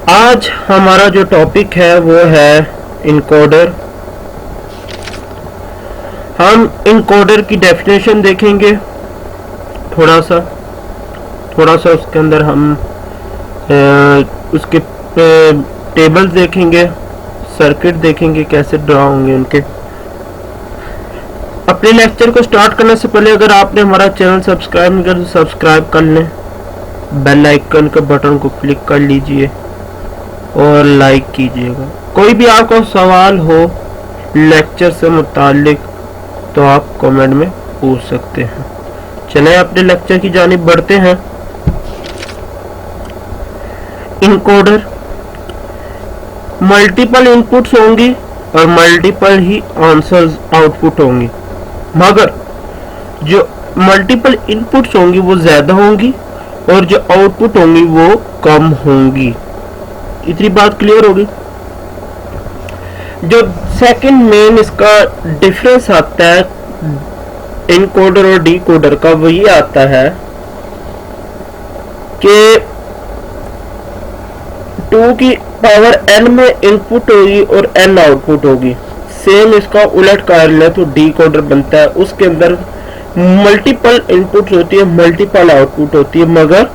आज हमारा जो टॉपिक है वो है इनकोडर। हम इनकोडर की डेफिनेशन देखेंगे थोड़ा सा उसके अंदर हम उसके टेबल्स देखेंगे, सर्किट देखेंगे कैसे ड्रा होंगे उनके। अपने लेक्चर को स्टार्ट करने से पहले अगर आपने हमारा चैनल सब्सक्राइब नहीं किया तो सब्सक्राइब कर लें, बेल आइकन के बटन को क्लिक कर लीजिए और लाइक कीजिएगा। कोई भी आपको सवाल हो लेक्चर से मुतालिक तो आप कमेंट में पूछ सकते हैं। चलें अपने लेक्चर की जानिब बढ़ते हैं। इनकोडर मल्टीपल इनपुट्स होंगी और मल्टीपल ही आंसर्स आउटपुट होंगी, मगर जो मल्टीपल इनपुट्स होंगी वो ज्यादा होंगी और जो आउटपुट होंगी वो कम होंगी। इतनी बात क्लियर होगी। जो सेकंड मेन इसका डिफरेंस आता है इनकोडर और डिकोडर का, वो ये आता है कि 2 की पावर n में इनपुट होगी और n आउटपुट होगी। सेम इसका उलट कर ले तो डिकोडर बनता है, उसके अंदर मल्टीपल इनपुट होती है, मल्टीपल आउटपुट होती है, मगर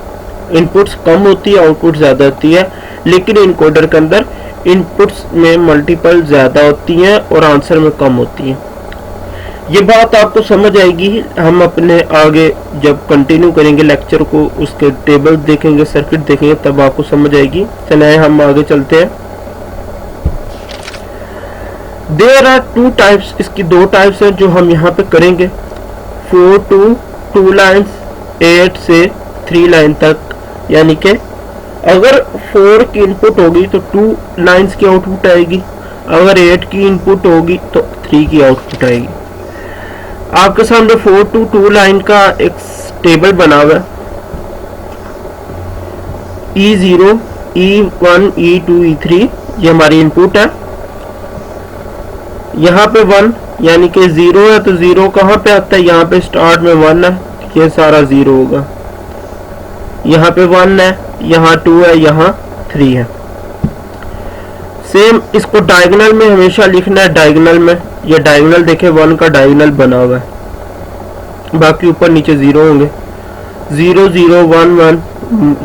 इनपुट्स कम होती है, आउटपुट ज्यादा होती है। लेकिन इनकोडर के अंदर इनपुट्स में मल्टीपल ज्यादा होती हैं और आंसर में कम होती है। ये बात आपको समझ आएगी हम अपने आगे जब कंटिन्यू करेंगे लेक्चर को, उसके टेबल देखेंगे, सर्किट देखेंगे, तब आपको समझ आएगी। चलिए हम आगे चलते हैं। देयर आर 2 टाइप्स, इसकी 2 टाइप्स हैं जो हम यहाँ पे करेंगे। 4 to 2 लाइन्स, 8 से 3 लाइन तक, यानी कि अगर 4 की इनपुट होगी तो 2 लाइन्स की आउटपुट आएगी, अगर 8 की इनपुट होगी तो 3 की आउटपुट आएगी। आपके सामने 4 to 2 लाइन का एक टेबल बना हुआ है। E0, E1, E2, E3 ये हमारी इनपुट है। यहाँ पे 1 यानी कि 0 है तो 0 कहाँ पे आता है, यहाँ पे स्टार्ट में 1 है, ये सारा 0 होगा। यहाँ पे 1 है, यहाँ 2 है, यहाँ 3 है। सेम इसको डायगोनल में हमेशा लिखना है। डायगोनल में ये डायगोनल देखे 1 का डायगोनल बना हुआ है, बाकी ऊपर नीचे 0 होंगे। 0 0 1 1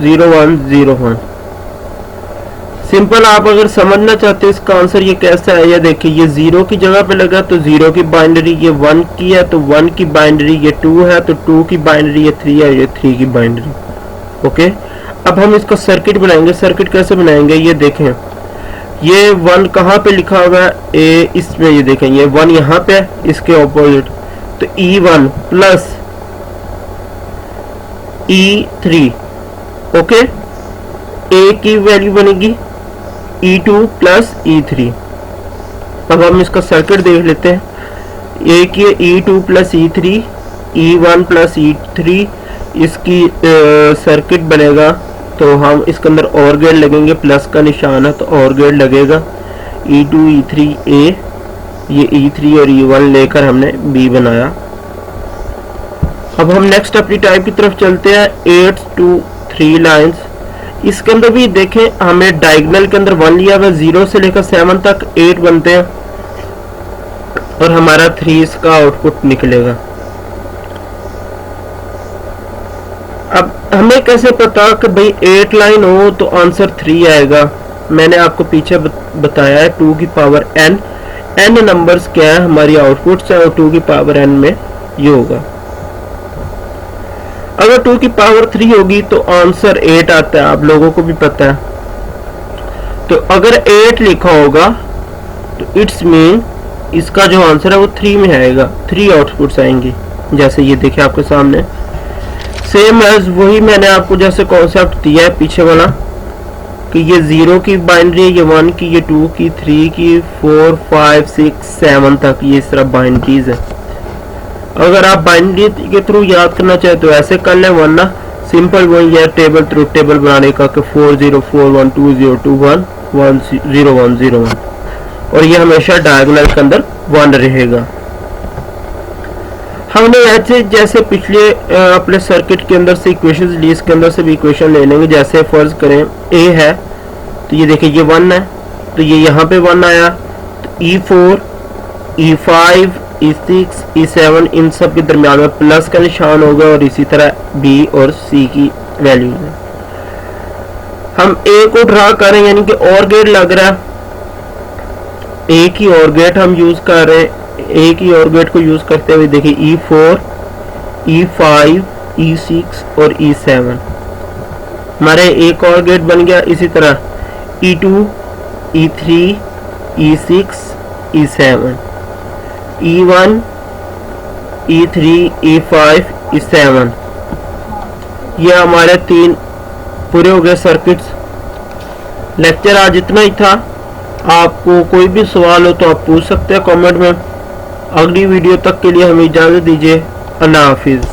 0 1 0 1। सिंपल। आप अगर समझना चाहते हैं इसका आंसर ये कैसा है, ये देखिए ये 0 की जगह पे लगा तो 0 की बाइनरी, ये 1 की है तो 1 की बाइनरी, ये 2 है तो 2 की बाइनरी, ये 3 है, ये 3 की बाइनरी। ओके, अब हम इसका सर्किट बनाएंगे। सर्किट कैसे बनाएंगे ये देखें। ये 1 कहाँ पे लिखा हुआ है, ए इसमें, ये देखें ये 1 यहाँ पे है, इसके ऑपोजिट तो E1 प्लस E3। ओके, ए की वैल्यू बनेगी E2 प्लस E3। अब हम इसका सर्किट देख लेते हैं। ए की E2 plus E3, E1 plus E3 इसकी सर्किट बनेगा। तो हम इसके अंदर और गेट लगेंगे, प्लस का निशान है तो और गेट लगेगा। E2 E3 A, ये E3 और E1 लेकर हमने B बनाया। अब हम नेक्स्ट अपनी टाइप की तरफ चलते हैं। 8 to 3 लाइन्स, इसके अंदर भी देखें हमें डायगोनल के अंदर 1 लिया हुआ, 0 से लेकर 7 तक 8 बनते हैं और हमारा 3 इसका आउटपुट निकलेगा। अब हमें कैसे पता कि भाई 8 लाइन हो तो आंसर 3 आएगा। मैंने आपको पीछे बताया है 2 की पावर n, n नंबर्स क्या है हमारी आउटपुट्स है और 2 की पावर n में ये होगा। अगर 2 की पावर 3 होगी तो आंसर 8 आता है, आप लोगों को भी पता है। तो अगर 8 लिखा होगा तो इट्स मीन इसका जो आंसर है वो 3 में आएगा, 3 आउटपुट्स आएंगी। जैसे ये देखिए आपके सामने सेम एज वही मैंने आपको जैसे कॉन्सेप्ट दिया है पीछे वाला कि ये 0 की बाइनरी है, ये 1 की, ये 2 की, 3 की, 4 5 6 7 तक ये इस तरह बाइनरीज है। अगर आप बाइनरी के थ्रू याद करना चाहे तो ऐसे कर लें, वरना सिंपल वही है टेबल थ्रू टेबल बनाने का कि 4 0 4 1 2 0 2 1 1 0 1 0 1, और ये हमेशा डायगोनल के अंदर 1 रहेगा। हमने ऐसे जैसे पिछले अपने सर्किट के अंदर से इक्वेशंस ली, इसके अंदर से भी इक्वेशन ले लेंगे। जैसे फर्ज करें ए है तो ये देखिए ये 1 है, तो ये यहाँ पे 1 आया, तो E4 E5 E6 E7 इन सब के दरमियान में प्लस का निशान होगा, और इसी तरह B और C की वैल्यूज है। हम A को ड्रा करें, यानी कि और गेट लग रहा है, A की और गेट हम यूज कर रहे हैं। A की और गेट को यूज करते हुए देखिए E4 E5 E6 और E7 हमारे एक और गेट बन गया। इसी तरह E2 E3 E6 E7 E1 E3 E5 E7 ये हमारे 3 पूरे हो गए सर्किट्स। लेक्चर आज इतना ही था। आपको कोई भी सवाल हो तो आप पूछ सकते हैं कमेंट में। अगली वीडियो तक के लिए हमें इजाज़त दीजिए। अल्लाह हाफिज़।